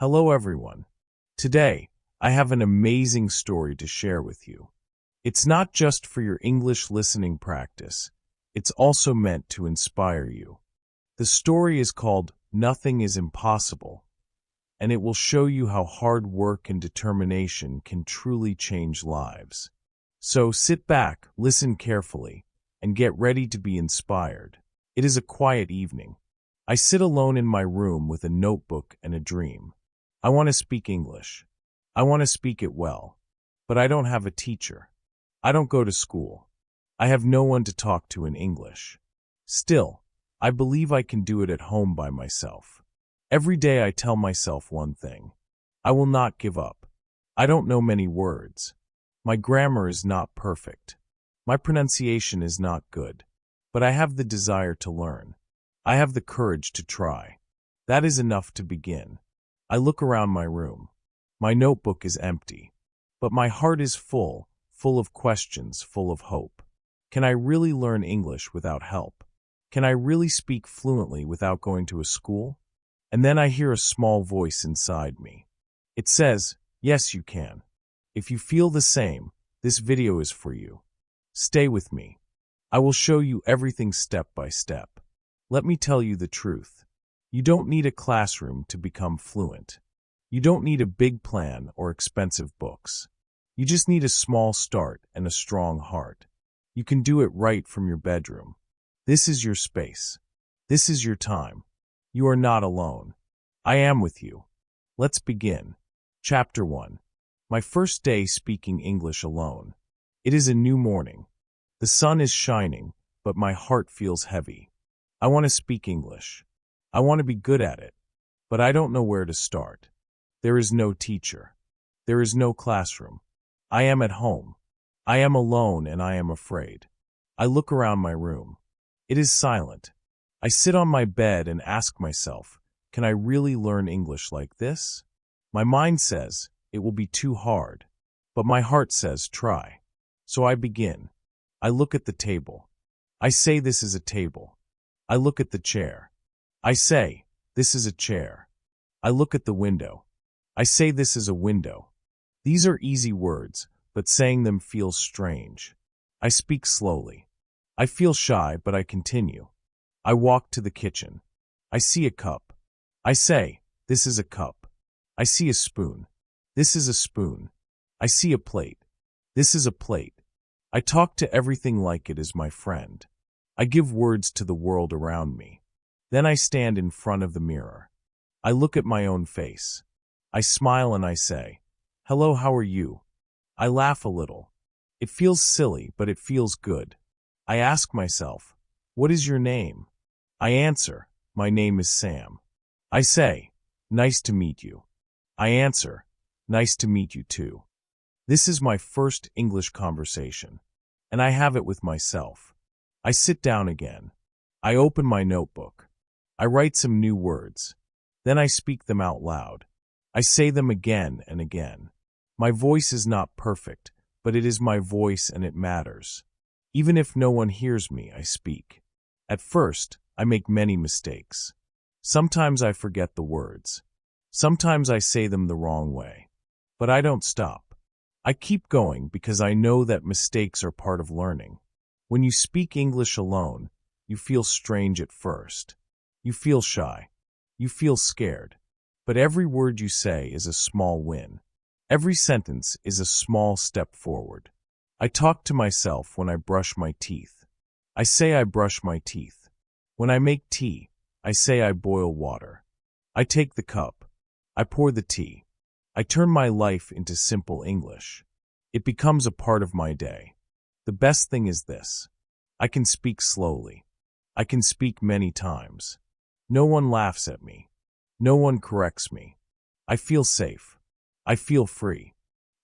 Hello everyone. Today, I have an amazing story to share with you. It's not just for your English listening practice, it's also meant to inspire you. The story is called Nothing is Impossible, and it will show you how hard work and determination can truly change lives. So sit back, listen carefully, and get ready to be inspired. It is a quiet evening. I sit alone in my room with a notebook and a dream. I want to speak English. I want to speak it well. But I don't have a teacher. I don't go to school. I have no one to talk to in English. Still, I believe I can do it at home by myself. Every day I tell myself one thing. I will not give up. I don't know many words. My grammar is not perfect. My pronunciation is not good. But I have the desire to learn. I have the courage to try. That is enough to begin. I look around my room. My notebook is empty. But my heart is full of questions, full of hope. Can I really learn English without help? Can I really speak fluently without going to a school? And then I hear a small voice inside me. It says, yes, you can. If you feel the same, this video is for you. Stay with me. I will show you everything step by step. Let me tell you the truth. You don't need a classroom to become fluent. You don't need a big plan or expensive books. You just need a small start and a strong heart. You can do it right from your bedroom. This is your space. This is your time. You are not alone. I am with you. Let's begin. Chapter 1. My first day speaking English alone. It is a new morning. The sun is shining, but my heart feels heavy. I want to speak English. I want to be good at it, but I don't know where to start. There is no teacher. There is no classroom. I am at home. I am alone and I am afraid. I look around my room. It is silent. I sit on my bed and ask myself, can I really learn English like this? My mind says, it will be too hard. But my heart says, try. So I begin. I look at the table. I say this is a table. I look at the chair. I say, this is a chair. I look at the window. I say this is a window. These are easy words, but saying them feels strange. I speak slowly. I feel shy, but I continue. I walk to the kitchen. I see a cup. I say, this is a cup. I see a spoon. This is a spoon. I see a plate. This is a plate. I talk to everything like it is my friend. I give words to the world around me. Then I stand in front of the mirror. I look at my own face. I smile and I say, hello, how are you? I laugh a little. It feels silly, but it feels good. I ask myself, what is your name? I answer, my name is Sam. I say, nice to meet you. I answer, nice to meet you too. This is my first English conversation, and I have it with myself. I sit down again. I open my notebook. I write some new words. Then I speak them out loud. I say them again and again. My voice is not perfect, but it is my voice and it matters. Even if no one hears me, I speak. At first, I make many mistakes. Sometimes I forget the words. Sometimes I say them the wrong way. But I don't stop. I keep going because I know that mistakes are part of learning. When you speak English alone, you feel strange at first. You feel shy. You feel scared. But every word you say is a small win. Every sentence is a small step forward. I talk to myself when I brush my teeth. I say I brush my teeth. When I make tea, I say I boil water. I take the cup. I pour the tea. I turn my life into simple English. It becomes a part of my day. The best thing is this. I can speak slowly. I can speak many times. No one laughs at me. No one corrects me. I feel safe. I feel free.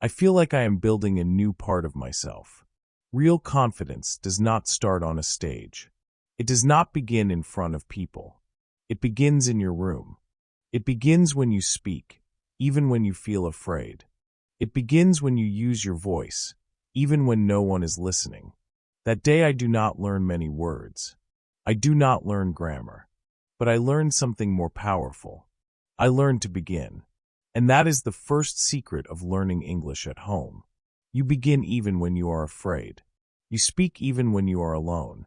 I feel like I am building a new part of myself. Real confidence does not start on a stage. It does not begin in front of people. It begins in your room. It begins when you speak, even when you feel afraid. It begins when you use your voice, even when no one is listening. That day I do not learn many words. I do not learn grammar. But I learned something more powerful. I learned to begin. And that is the first secret of learning English at home. You begin even when you are afraid. You speak even when you are alone.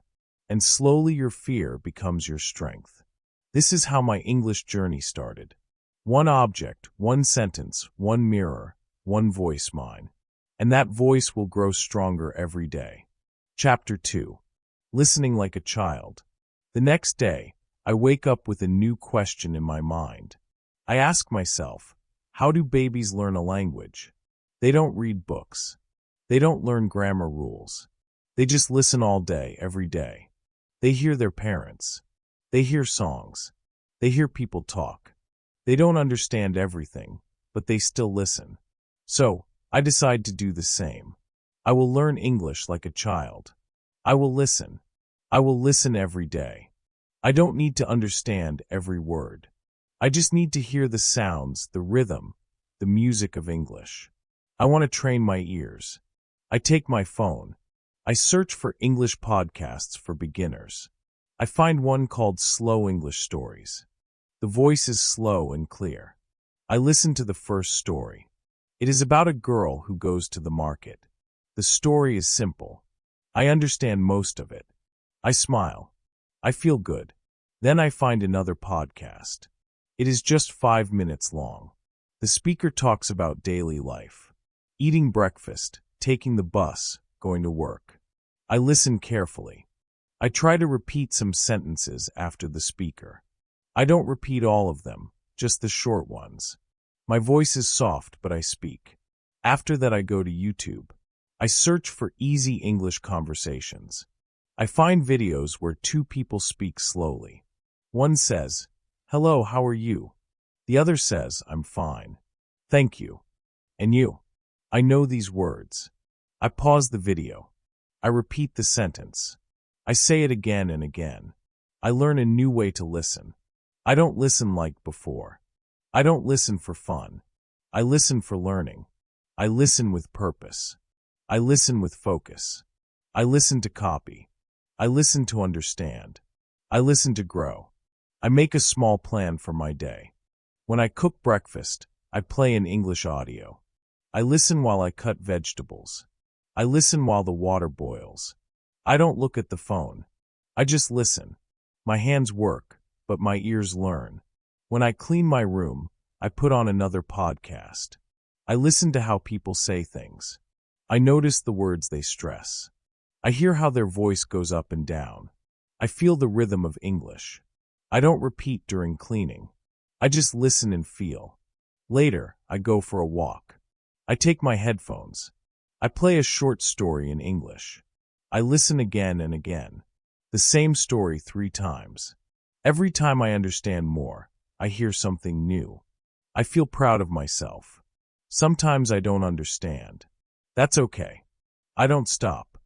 And slowly your fear becomes your strength. This is how my English journey started. One object, one sentence, one mirror, one voice mine. And that voice will grow stronger every day. Chapter 2. Listening like a child. The next day, I wake up with a new question in my mind. I ask myself, how do babies learn a language? They don't read books. They don't learn grammar rules. They just listen all day, every day. They hear their parents. They hear songs. They hear people talk. They don't understand everything, but they still listen. So, I decide to do the same. I will learn English like a child. I will listen. I will listen every day. I don't need to understand every word. I just need to hear the sounds, the rhythm, the music of English. I want to train my ears. I take my phone. I search for English podcasts for beginners. I find one called Slow English Stories. The voice is slow and clear. I listen to the first story. It is about a girl who goes to the market. The story is simple. I understand most of it. I smile. I feel good. Then I find another podcast. It is just 5 minutes long. The speaker talks about daily life. Eating breakfast, taking the bus, going to work. I listen carefully. I try to repeat some sentences after the speaker. I don't repeat all of them, just the short ones. My voice is soft, but I speak. After that, I go to YouTube. I search for easy English conversations. I find videos where two people speak slowly. One says, "Hello, how are you?" The other says, "I'm fine. Thank you." And you? I know these words. I pause the video. I repeat the sentence. I say it again and again. I learn a new way to listen. I don't listen like before. I don't listen for fun. I listen for learning. I listen with purpose. I listen with focus. I listen to copy. I listen to understand. I listen to grow. I make a small plan for my day. When I cook breakfast, I play an English audio. I listen while I cut vegetables. I listen while the water boils. I don't look at the phone. I just listen. My hands work, but my ears learn. When I clean my room, I put on another podcast. I listen to how people say things. I notice the words they stress. I hear how their voice goes up and down. I feel the rhythm of English. I don't repeat during cleaning. I just listen and feel. Later, I go for a walk. I take my headphones. I play a short story in English. I listen again and again. The same story 3 times. Every time I understand more, I hear something new. I feel proud of myself. Sometimes I don't understand. That's okay. I don't stop.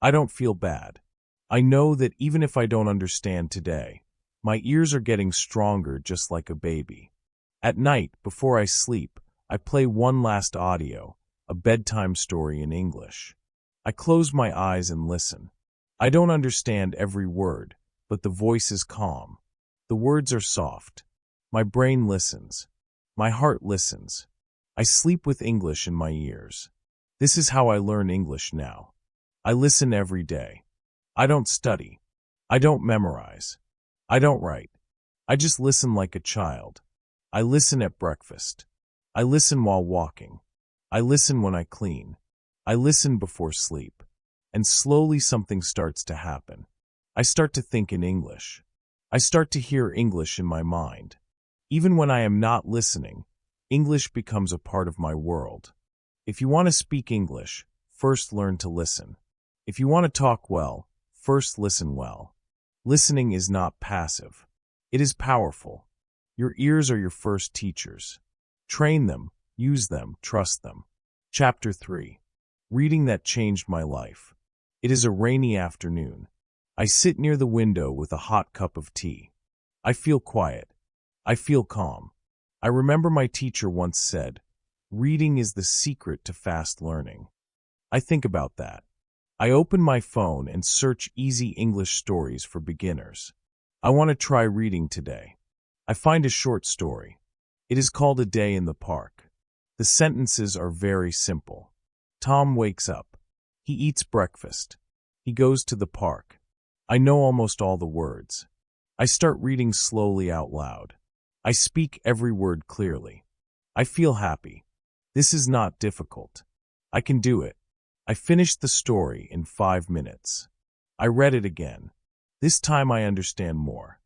I don't feel bad. I know that even if I don't understand today, my ears are getting stronger just like a baby. At night, before I sleep, I play one last audio, a bedtime story in English. I close my eyes and listen. I don't understand every word, but the voice is calm. The words are soft. My brain listens. My heart listens. I sleep with English in my ears. This is how I learn English now. I listen every day. I don't study. I don't memorize. I don't write. I just listen like a child. I listen at breakfast. I listen while walking. I listen when I clean. I listen before sleep. And slowly something starts to happen. I start to think in English. I start to hear English in my mind. Even when I am not listening, English becomes a part of my world. If you want to speak English, first learn to listen. If you want to talk well, first listen well. Listening is not passive. It is powerful. Your ears are your first teachers. Train them, use them, trust them. Chapter 3. Reading that changed my life. It is a rainy afternoon. I sit near the window with a hot cup of tea. I feel quiet. I feel calm. I remember my teacher once said, "Reading is the secret to fast learning." I think about that. I open my phone and search easy English stories for beginners. I want to try reading today. I find a short story. It is called A Day in the Park. The sentences are very simple. Tom wakes up. He eats breakfast. He goes to the park. I know almost all the words. I start reading slowly out loud. I speak every word clearly. I feel happy. This is not difficult. I can do it. I finished the story in 5 minutes. I read it again. This time I understand more.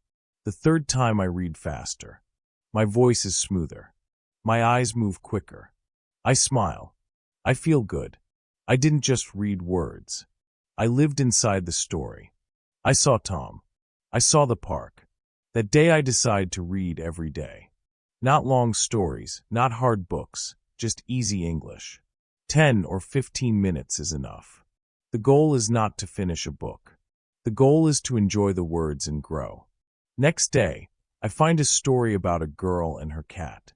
The third time I read faster. My voice is smoother. My eyes move quicker. I smile. I feel good. I didn't just read words. I lived inside the story. I saw Tom. I saw the park. That day I decided to read every day. Not long stories, not hard books, just easy English. 10 or 15 minutes is enough. The goal is not to finish a book. The goal is to enjoy the words and grow. Next day, I find a story about a girl and her cat.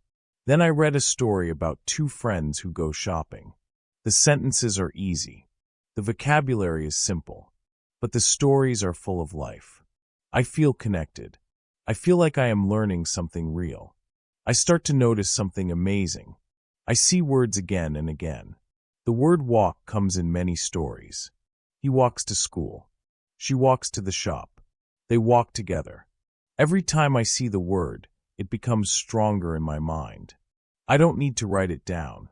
Then I read a story about 2 friends who go shopping. The sentences are easy. The vocabulary is simple. But the stories are full of life. I feel connected. I feel like I am learning something real. I start to notice something amazing. I see words again and again. The word walk comes in many stories. He walks to school. She walks to the shop. They walk together. Every time I see the word, it becomes stronger in my mind. I don't need to write it down.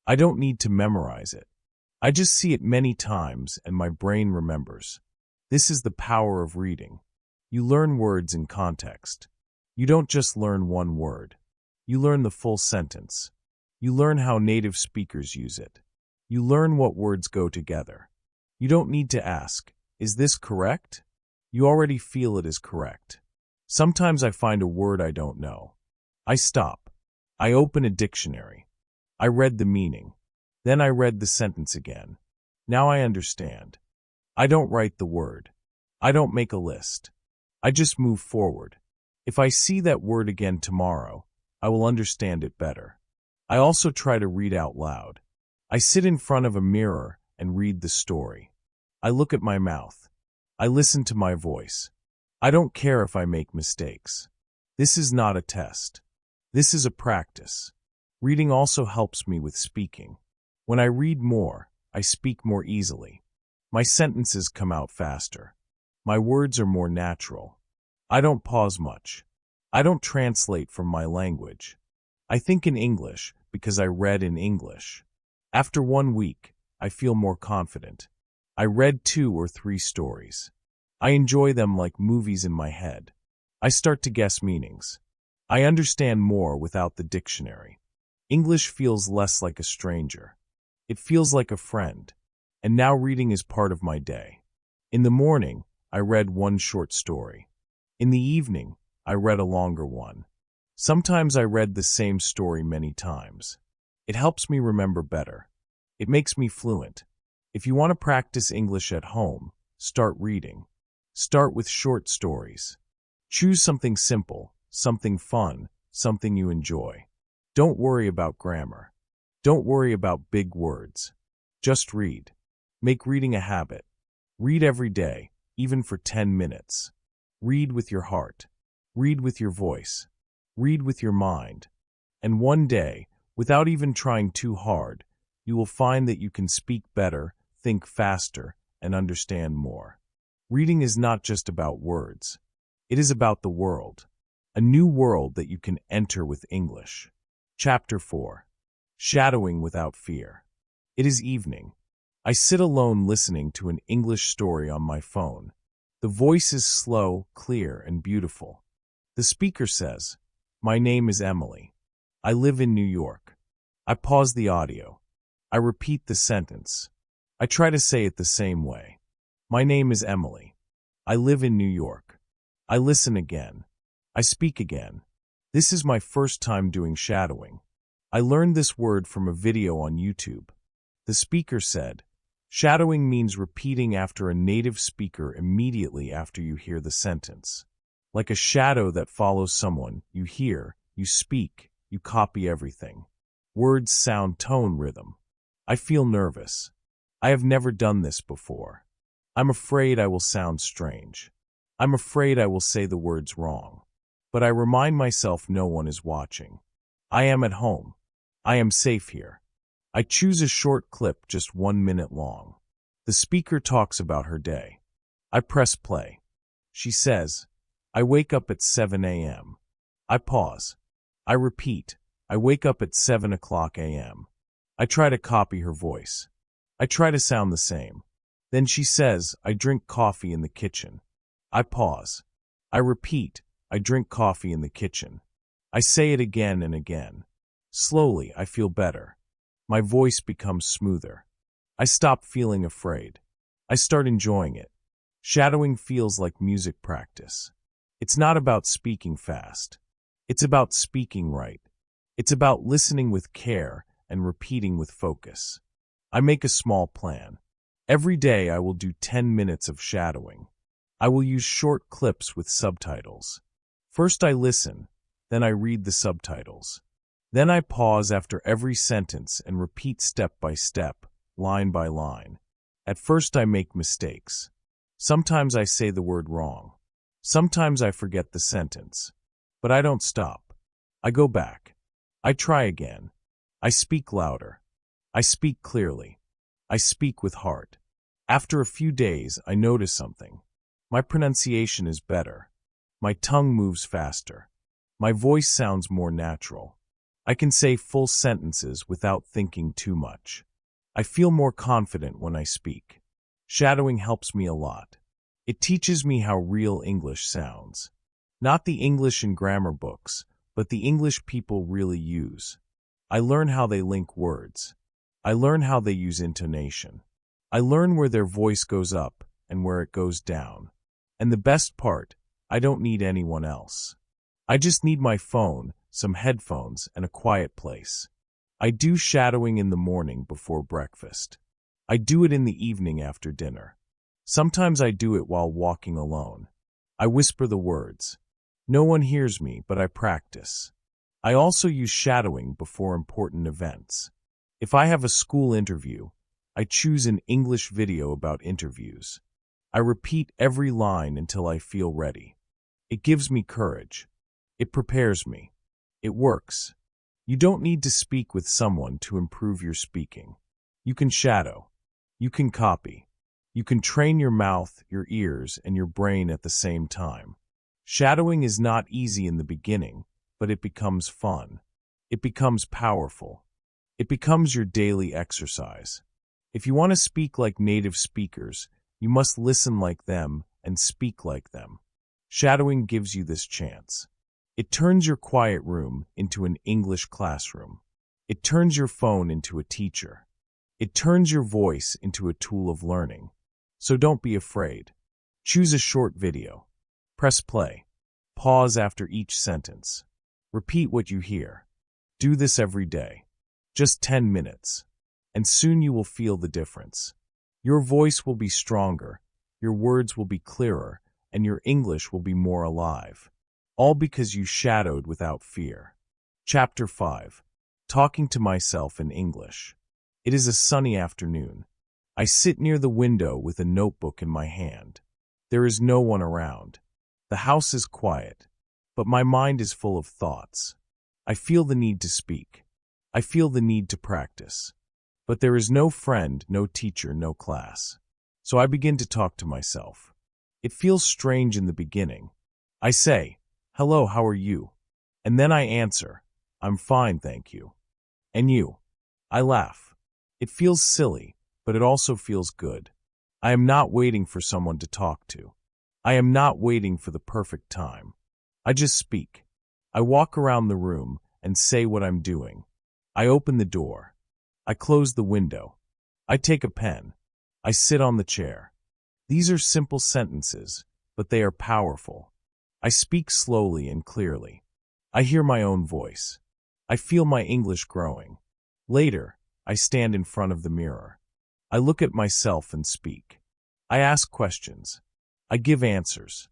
I don't need to memorize it. I just see it many times and my brain remembers. This is the power of reading. You learn words in context. You don't just learn one word. You learn the full sentence. You learn how native speakers use it. You learn what words go together. You don't need to ask, is this correct? You already feel it is correct. Sometimes I find a word I don't know. I stop. I open a dictionary. I read the meaning. Then I read the sentence again. Now I understand. I don't write the word. I don't make a list. I just move forward. If I see that word again tomorrow, I will understand it better. I also try to read out loud. I sit in front of a mirror and read the story. I look at my mouth. I listen to my voice. I don't care if I make mistakes. This is not a test. This is a practice. Reading also helps me with speaking. When I read more, I speak more easily. My sentences come out faster. My words are more natural. I don't pause much. I don't translate from my language. I think in English because I read in English. After 1 week, I feel more confident. I read 2 or 3 stories. I enjoy them like movies in my head. I start to guess meanings. I understand more without the dictionary. English feels less like a stranger. It feels like a friend. And now reading is part of my day. In the morning, I read 1 short story. In the evening, I read a longer one. Sometimes I read the same story many times. It helps me remember better. It makes me fluent. If you want to practice English at home, start reading. Start with short stories. Choose something simple, something fun, something you enjoy. Don't worry about grammar. Don't worry about big words. Just read. Make reading a habit. Read every day, even for 10 minutes. Read with your heart. Read with your voice. Read with your mind. And one day, without even trying too hard, you will find that you can speak better, think faster, and understand more. Reading is not just about words. It is about the world. A new world that you can enter with English. Chapter 4. Shadowing without fear. It is evening. I sit alone listening to an English story on my phone. The voice is slow, clear, and beautiful. The speaker says, "My name is Emily. I live in New York." I pause the audio. I repeat the sentence. I try to say it the same way. My name is Emily. I live in New York. I listen again. I speak again. This is my first time doing shadowing. I learned this word from a video on YouTube. The speaker said, shadowing means repeating after a native speaker immediately after you hear the sentence. Like a shadow that follows someone, you hear, you speak, you copy everything. Words, sound, tone, rhythm. I feel nervous. I have never done this before. I'm afraid I will sound strange. I'm afraid I will say the words wrong. But I remind myself no one is watching. I am at home. I am safe here. I choose a short clip just 1 minute long. The speaker talks about her day. I press play. She says, I wake up at 7 a.m. I pause. I repeat, I wake up at 7 o'clock a.m. I try to copy her voice. I try to sound the same. Then she says, I drink coffee in the kitchen. I pause. I repeat, I drink coffee in the kitchen. I say it again and again. Slowly, I feel better. My voice becomes smoother. I stop feeling afraid. I start enjoying it. Shadowing feels like music practice. It's not about speaking fast. It's about speaking right. It's about listening with care and repeating with focus. I make a small plan. Every day I will do 10 minutes of shadowing. I will use short clips with subtitles. First I listen, then I read the subtitles. Then I pause after every sentence and repeat step by step, line by line. At first I make mistakes. Sometimes I say the word wrong. Sometimes I forget the sentence. But I don't stop. I go back. I try again. I speak louder. I speak clearly. I speak with heart. After a few days, I notice something. My pronunciation is better. My tongue moves faster. My voice sounds more natural. I can say full sentences without thinking too much. I feel more confident when I speak. Shadowing helps me a lot. It teaches me how real English sounds. Not the English in grammar books, but the English people really use. I learn how they link words. I learn how they use intonation. I learn where their voice goes up and where it goes down. And the best part, I don't need anyone else. I just need my phone, some headphones, and a quiet place. I do shadowing in the morning before breakfast. I do it in the evening after dinner. Sometimes I do it while walking alone. I whisper the words. No one hears me, but I practice. I also use shadowing before important events. If I have a school interview, I choose an English video about interviews. I repeat every line until I feel ready. It gives me courage. It prepares me. It works. You don't need to speak with someone to improve your speaking. You can shadow. You can copy. You can train your mouth, your ears, and your brain at the same time. Shadowing is not easy in the beginning, but it becomes fun. It becomes powerful. It becomes your daily exercise. If you want to speak like native speakers, you must listen like them and speak like them. Shadowing gives you this chance. It turns your quiet room into an English classroom. It turns your phone into a teacher. It turns your voice into a tool of learning. So don't be afraid. Choose a short video. Press play. Pause after each sentence. Repeat what you hear. Do this every day. Just 10 minutes. And soon you will feel the difference. Your voice will be stronger, your words will be clearer, and your English will be more alive. All because you shadowed without fear. Chapter 5. Talking to myself in English. It is a sunny afternoon. I sit near the window with a notebook in my hand. There is no one around. The house is quiet, but my mind is full of thoughts. I feel the need to speak. I feel the need to practice. But there is no friend, no teacher, no class. So I begin to talk to myself. It feels strange in the beginning. I say, "Hello, how are you?" And then I answer, "I'm fine, thank you." And you? I laugh. It feels silly, but it also feels good. I am not waiting for someone to talk to. I am not waiting for the perfect time. I just speak. I walk around the room and say what I'm doing. I open the door. I close the window. I take a pen. I sit on the chair. These are simple sentences, but they are powerful. I speak slowly and clearly. I hear my own voice. I feel my English growing. Later, I stand in front of the mirror. I look at myself and speak. I ask questions. I give answers.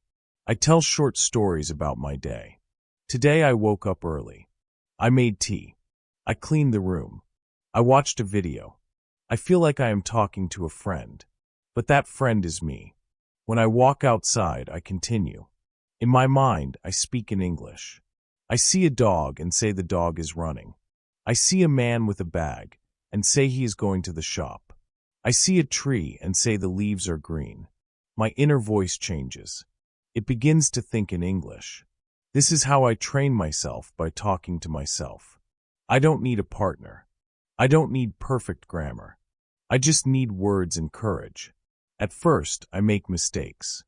I tell short stories about my day. Today I woke up early. I made tea. I cleaned the room. I watched a video. I feel like I am talking to a friend, but that friend is me. When I walk outside, I continue. In my mind, I speak in English. I see a dog and say the dog is running. I see a man with a bag and say he is going to the shop. I see a tree and say the leaves are green. My inner voice changes. It begins to think in English. This is how I train myself, by talking to myself. I don't need a partner. I don't need perfect grammar. I just need words and courage. At first, I make mistakes.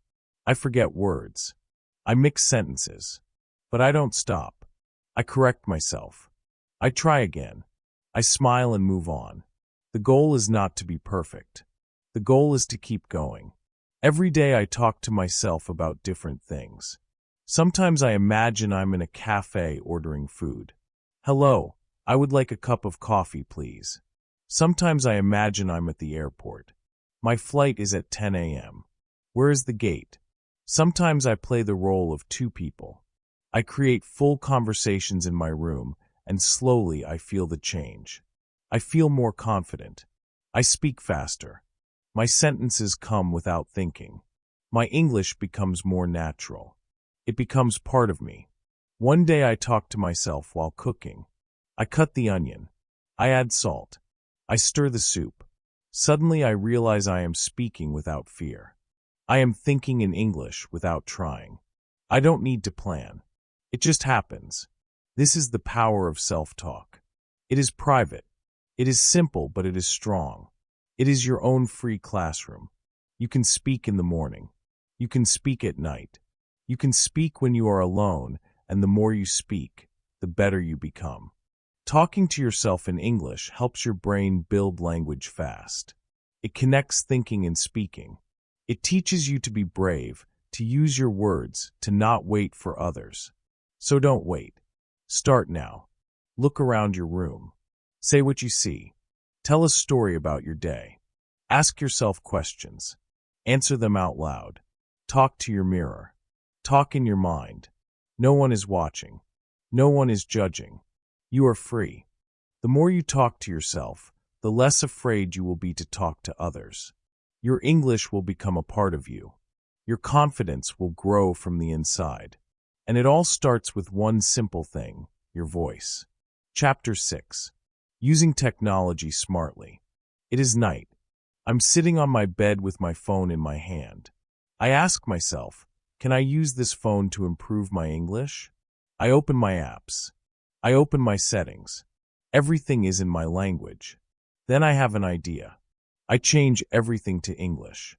I forget words. I mix sentences. But I don't stop. I correct myself. I try again. I smile and move on. The goal is not to be perfect. The goal is to keep going. Every day I talk to myself about different things. Sometimes I imagine I'm in a cafe ordering food. Hello, I would like a cup of coffee, please. Sometimes I imagine I'm at the airport. My flight is at 10 a.m. Where is the gate? Sometimes I play the role of two people. I create full conversations in my room, and slowly I feel the change. I feel more confident. I speak faster. My sentences come without thinking. My English becomes more natural. It becomes part of me. One day I talk to myself while cooking. I cut the onion. I add salt. I stir the soup. Suddenly I realize I am speaking without fear. I am thinking in English without trying. I don't need to plan. It just happens. This is the power of self-talk. It is private. It is simple, but it is strong. It is your own free classroom. You can speak in the morning. You can speak at night. You can speak when you are alone, and the more you speak, the better you become. Talking to yourself in English helps your brain build language fast. It connects thinking and speaking. It teaches you to be brave, to use your words, to not wait for others. So don't wait. Start now. Look around your room. Say what you see. Tell a story about your day. Ask yourself questions. Answer them out loud. Talk to your mirror. Talk in your mind. No one is watching. No one is judging. You are free. The more you talk to yourself, the less afraid you will be to talk to others. Your English will become a part of you. Your confidence will grow from the inside. And it all starts with one simple thing, your voice. Chapter 6. Using technology smartly. It is night. I'm sitting on my bed with my phone in my hand. I ask myself, can I use this phone to improve my English? I open my apps. I open my settings. Everything is in my language. Then I have an idea. I change everything to English.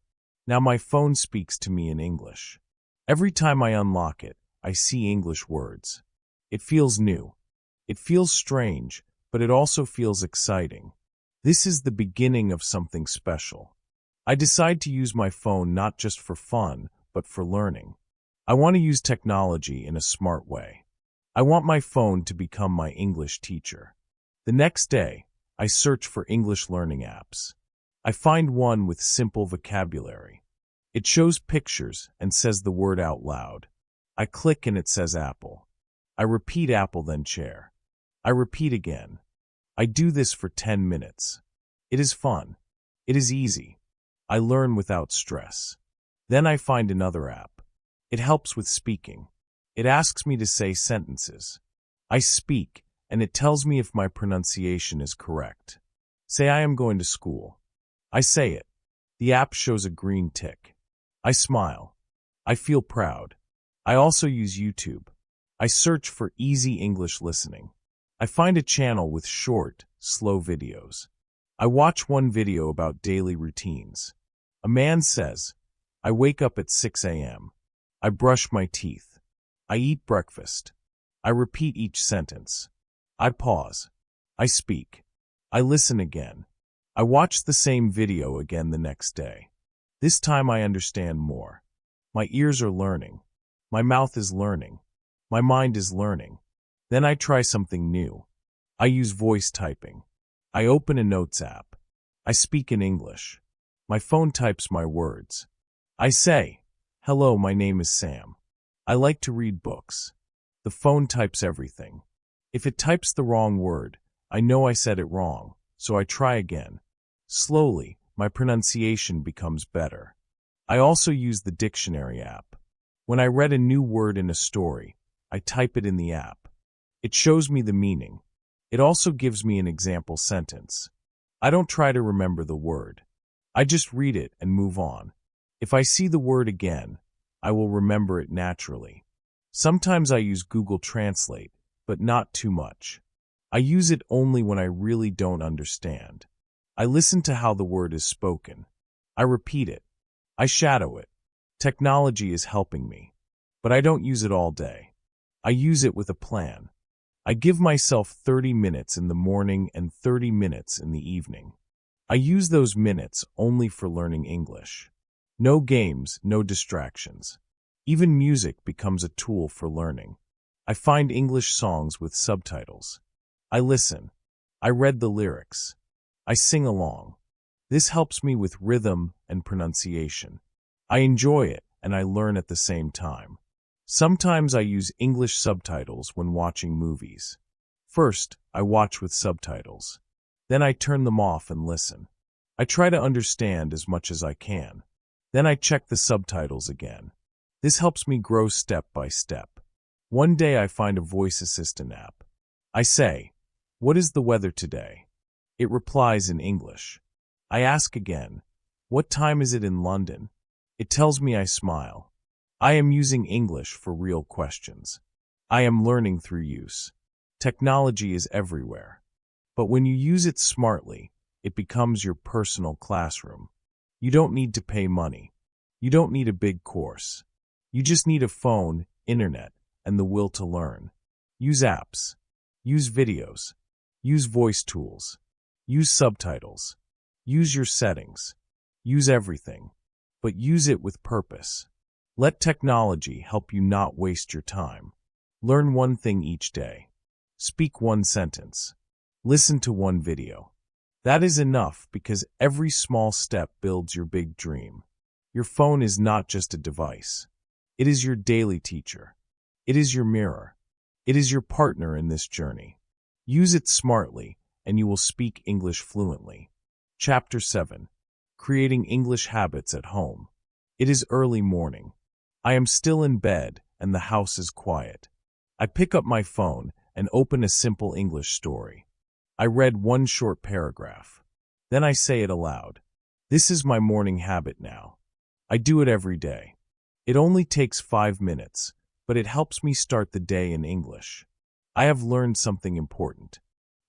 Now my phone speaks to me in English. Every time I unlock it, I see English words. It feels new. It feels strange, but it also feels exciting. This is the beginning of something special. I decide to use my phone not just for fun, but for learning. I want to use technology in a smart way. I want my phone to become my English teacher. The next day, I search for English learning apps. I find one with simple vocabulary. It shows pictures and says the word out loud. I click and it says apple. I repeat apple, then chair. I repeat again. I do this for 10 minutes. It is fun. It is easy. I learn without stress. Then I find another app. It helps with speaking. It asks me to say sentences. I speak, and it tells me if my pronunciation is correct. Say I am going to school. I say it. The app shows a green tick. I smile. I feel proud. I also use YouTube. I search for easy English listening. I find a channel with short, slow videos. I watch one video about daily routines. A man says, I wake up at 6 a.m. I brush my teeth. I eat breakfast. I repeat each sentence. I pause. I speak. I listen again. I watch the same video again the next day. This time I understand more. My ears are learning. My mouth is learning. My mind is learning. Then I try something new. I use voice typing. I open a notes app. I speak in English. My phone types my words. I say, hello, my name is Sam. I like to read books. The phone types everything. If it types the wrong word, I know I said it wrong, so I try again. Slowly, my pronunciation becomes better. I also use the dictionary app. When I read a new word in a story, I type it in the app. It shows me the meaning. It also gives me an example sentence. I don't try to remember the word. I just read it and move on. If I see the word again, I will remember it naturally. Sometimes I use Google Translate, but not too much. I use it only when I really don't understand. I listen to how the word is spoken. I repeat it. I shadow it. Technology is helping me, but I don't use it all day. I use it with a plan. I give myself 30 minutes in the morning and 30 minutes in the evening. I use those minutes only for learning English. No games, no distractions. Even music becomes a tool for learning. I find English songs with subtitles. I listen. I read the lyrics. I sing along. This helps me with rhythm and pronunciation. I enjoy it and I learn at the same time. Sometimes I use English subtitles when watching movies. First, I watch with subtitles. Then I turn them off and listen. I try to understand as much as I can. Then I check the subtitles again. This helps me grow step by step. One day I find a voice assistant app. I say, "What is the weather today?" It replies in English. I ask again, "What time is it in London?" It tells me. I smile. I am using English for real questions. I am learning through use. Technology is everywhere. But when you use it smartly, it becomes your personal classroom. You don't need to pay money. You don't need a big course. You just need a phone, internet, and the will to learn. Use apps. Use videos. Use voice tools. Use subtitles. Use your settings. Use everything. But use it with purpose. Let technology help you not waste your time. Learn one thing each day. Speak one sentence. Listen to one video. That is enough because every small step builds your big dream. Your phone is not just a device. It is your daily teacher. It is your mirror. It is your partner in this journey. Use it smartly and you will speak English fluently. Chapter 7. Creating English Habits at Home. It is early morning. I am still in bed and the house is quiet. I pick up my phone and open a simple English story. I read one short paragraph. Then I say it aloud. This is my morning habit now. I do it every day. It only takes 5 minutes, but it helps me start the day in English. I have learned something important.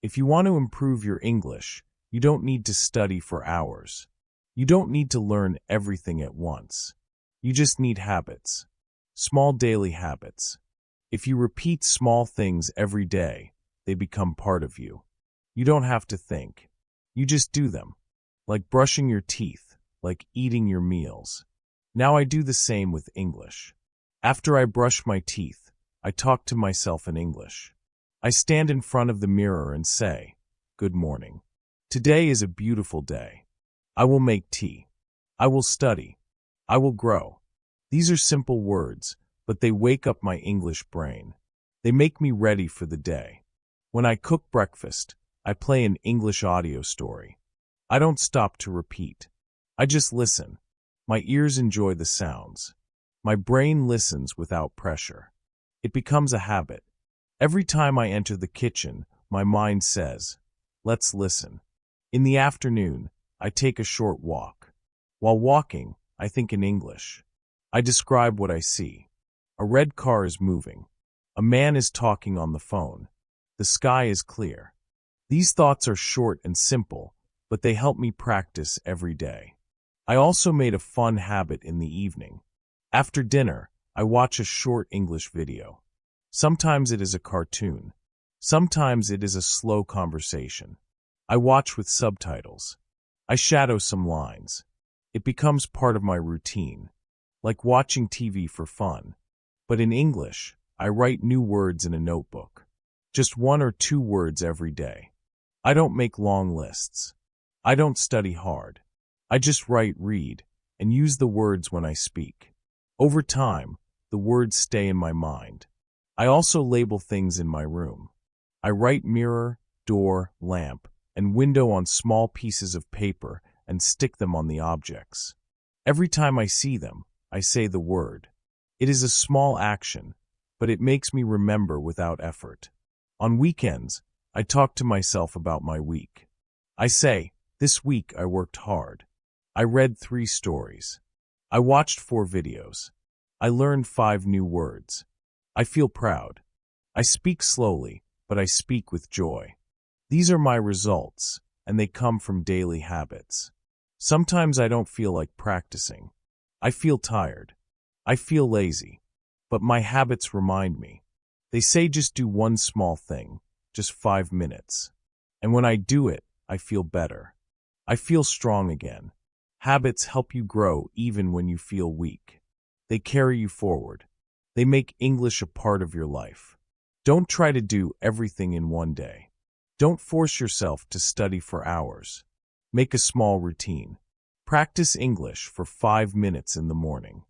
If you want to improve your English, you don't need to study for hours. You don't need to learn everything at once. You just need habits. Small daily habits. If you repeat small things every day, they become part of you. You don't have to think. You just do them. Like brushing your teeth, like eating your meals. Now I do the same with English. After I brush my teeth, I talk to myself in English. I stand in front of the mirror and say, "Good morning. Today is a beautiful day. I will make tea. I will study. I will grow." These are simple words, but they wake up my English brain. They make me ready for the day. When I cook breakfast, I play an English audio story. I don't stop to repeat. I just listen. My ears enjoy the sounds. My brain listens without pressure. It becomes a habit. Every time I enter the kitchen, my mind says, "Let's listen." In the afternoon, I take a short walk. While walking, I think in English. I describe what I see. A red car is moving. A man is talking on the phone. The sky is clear. These thoughts are short and simple, but they help me practice every day. I also made a fun habit in the evening. After dinner, I watch a short English video. Sometimes it is a cartoon. Sometimes it is a slow conversation. I watch with subtitles. I shadow some lines. It becomes part of my routine, like watching TV for fun. But in English, I write new words in a notebook. Just 1 or 2 words every day. I don't make long lists. I don't study hard. I just write, read, and use the words when I speak. Over time, the words stay in my mind. I also label things in my room. I write mirror, door, lamp, and window on small pieces of paper and stick them on the objects. Every time I see them, I say the word. It is a small action, but it makes me remember without effort. On weekends, I talk to myself about my week. I say, this week I worked hard. I read 3 stories. I watched 4 videos. I learned 5 new words. I feel proud. I speak slowly, but I speak with joy. These are my results, and they come from daily habits. Sometimes I don't feel like practicing. I feel tired. I feel lazy. But my habits remind me. They say just do one small thing, just 5 minutes. And when I do it, I feel better. I feel strong again. Habits help you grow even when you feel weak. They carry you forward. They make English a part of your life. Don't try to do everything in one day. Don't force yourself to study for hours. Make a small routine. Practice English for 5 minutes in the morning.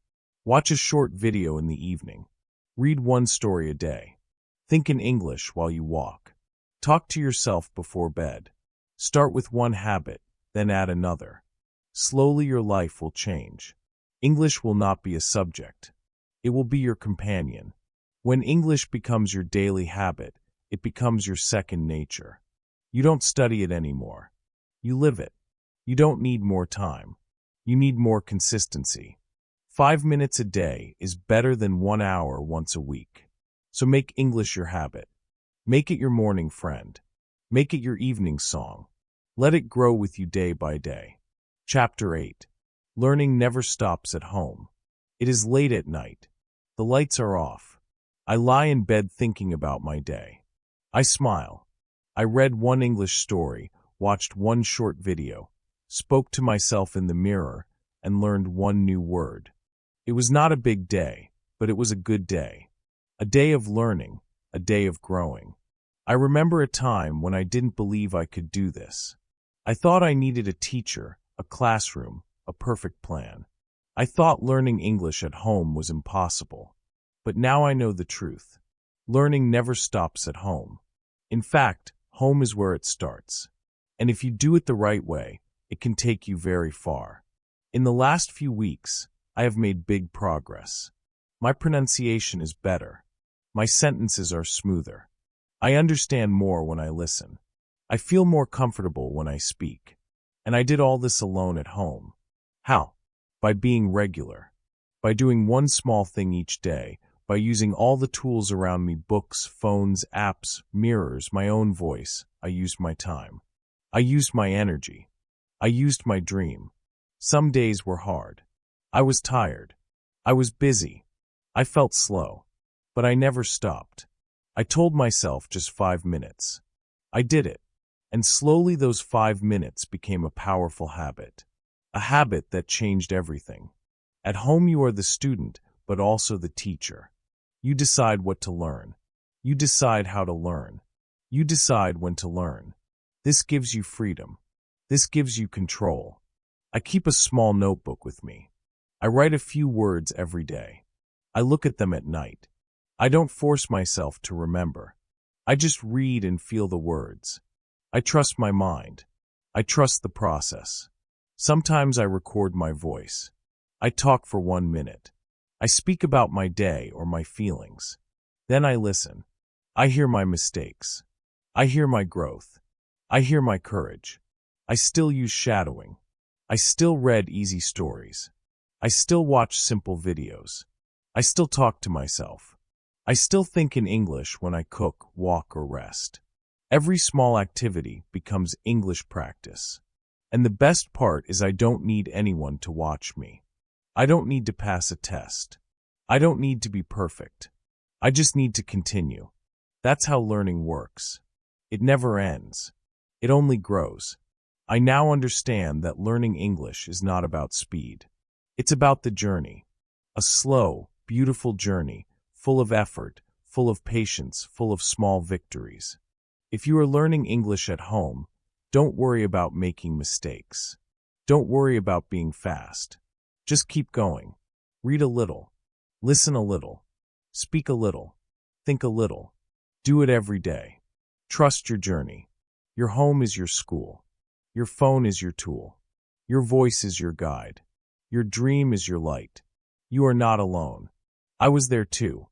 Watch a short video in the evening. Read 1 story a day. Think in English while you walk. Talk to yourself before bed. Start with one habit, then add another. Slowly your life will change. English will not be a subject. It will be your companion. When English becomes your daily habit, it becomes your second nature. You don't study it anymore. You live it. You don't need more time. You need more consistency. 5 minutes a day is better than 1 hour once a week. So make English your habit. Make it your morning friend. Make it your evening song. Let it grow with you day by day. Chapter 8. Learning never stops at home. It is late at night. The lights are off. I lie in bed thinking about my day. I smile. I read 1 English story, watched 1 short video, spoke to myself in the mirror, and learned 1 new word. It was not a big day, but it was a good day. A day of learning, a day of growing. I remember a time when I didn't believe I could do this. I thought I needed a teacher, a classroom, a perfect plan. I thought learning English at home was impossible. But now I know the truth. Learning never stops at home. In fact, home is where it starts. And if you do it the right way, it can take you very far. In the last few weeks, I have made big progress. My pronunciation is better. My sentences are smoother. I understand more when I listen. I feel more comfortable when I speak. And I did all this alone at home. How? By being regular. By doing 1 small thing each day. By using all the tools around me, books, phones, apps, mirrors, my own voice. I used my time. I used my energy. I used my dream. Some days were hard. I was tired. I was busy. I felt slow. But I never stopped. I told myself just 5 minutes. I did it. And slowly those 5 minutes became a powerful habit. A habit that changed everything. At home you are the student, but also the teacher. You decide what to learn. You decide how to learn. You decide when to learn. This gives you freedom. This gives you control. I keep a small notebook with me. I write a few words every day. I look at them at night. I don't force myself to remember. I just read and feel the words. I trust my mind. I trust the process. Sometimes I record my voice. I talk for 1 minute. I speak about my day or my feelings. Then I listen. I hear my mistakes. I hear my growth. I hear my courage. I still use shadowing. I still read easy stories. I still watch simple videos. I still talk to myself. I still think in English when I cook, walk, or rest. Every small activity becomes English practice. And the best part is I don't need anyone to watch me. I don't need to pass a test. I don't need to be perfect. I just need to continue. That's how learning works. It never ends. It only grows. I now understand that learning English is not about speed. It's about the journey. A slow, beautiful journey, full of effort, full of patience, full of small victories. If you are learning English at home, don't worry about making mistakes. Don't worry about being fast. Just keep going. Read a little. Listen a little. Speak a little. Think a little. Do it every day. Trust your journey. Your home is your school. Your phone is your tool. Your voice is your guide. Your dream is your light. You are not alone. I was there too.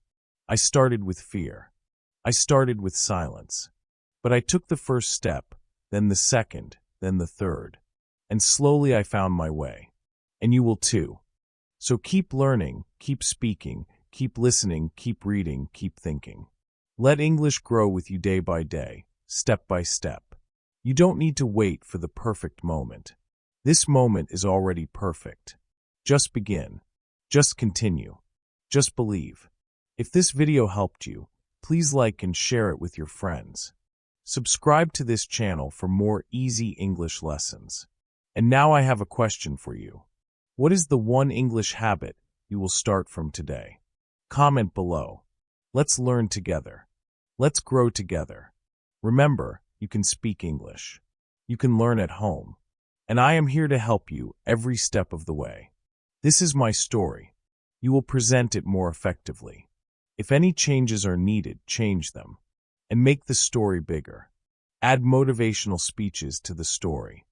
I started with fear. I started with silence. But I took the first step, then the second, then the third. And slowly I found my way. And you will too. So keep learning, keep speaking, keep listening, keep reading, keep thinking. Let English grow with you day by day, step by step. You don't need to wait for the perfect moment. This moment is already perfect. Just begin. Just continue. Just believe. If this video helped you, please like and share it with your friends. Subscribe to this channel for more easy English lessons. And now I have a question for you. What is the one English habit you will start from today? Comment below. Let's learn together. Let's grow together. Remember, you can speak English. You can learn at home. And I am here to help you every step of the way. This is my story. You will present it more effectively. If any changes are needed, change them. And make the story bigger. Add motivational speeches to the story.